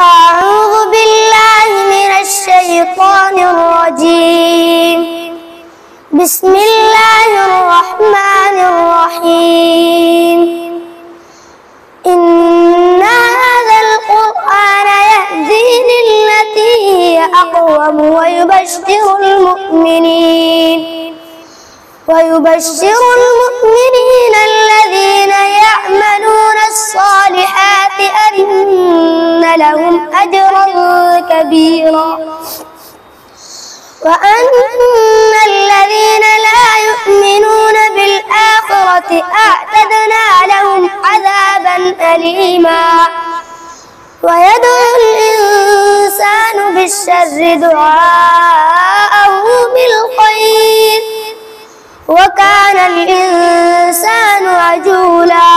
أعوذ بالله من الشيطان الرجيم. بسم الله الرحمن الرحيم. إن هذا القرآن يهدي للتي هي أقوم ويبشر المؤمنين الذين يعملون الصالحات أن لهم أجرا كبيرا، وأن الذين لا يؤمنون بالآخرة أعتدنا لهم عذابا أليما. ويدعو الإنسان بالشر دعاءه بالخير، وكان الإنسان عجولا.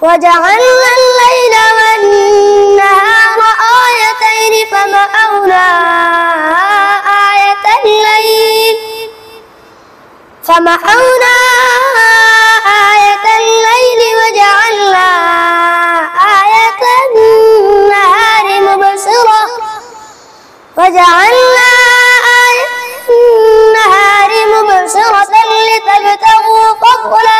وجعلنا الليل والنهار آيتين فمحونا آية الليل وجعلنا آية النهار مبصرة لتبتغوا فضلا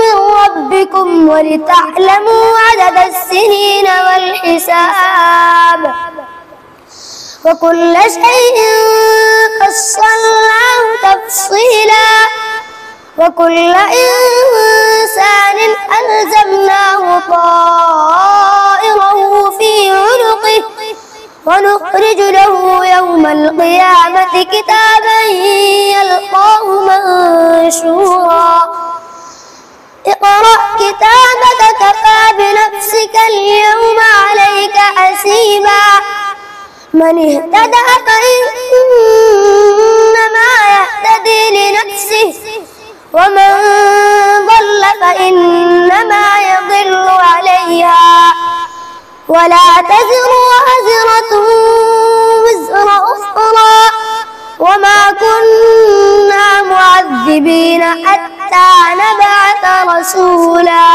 من ربكم ولتعلموا عدد السنين والحساب، وكل شيء فصلناه تفصيلا. وكل إنسان ألزمناه طائره في عنقه، ونخرج له يوم القيامة كتابا يلقاه منشورا. اقرأ كتابك كفى بنفسك اليوم عليك حسيبا. من اهتدى فإنما يهتدي لنفسه، ومن ضل فإنما يضل عليها، ولا تزر وازرة وزر أخرى، وما كنا معذبين حتى نبعث رسولا.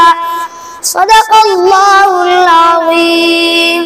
صدق الله العظيم.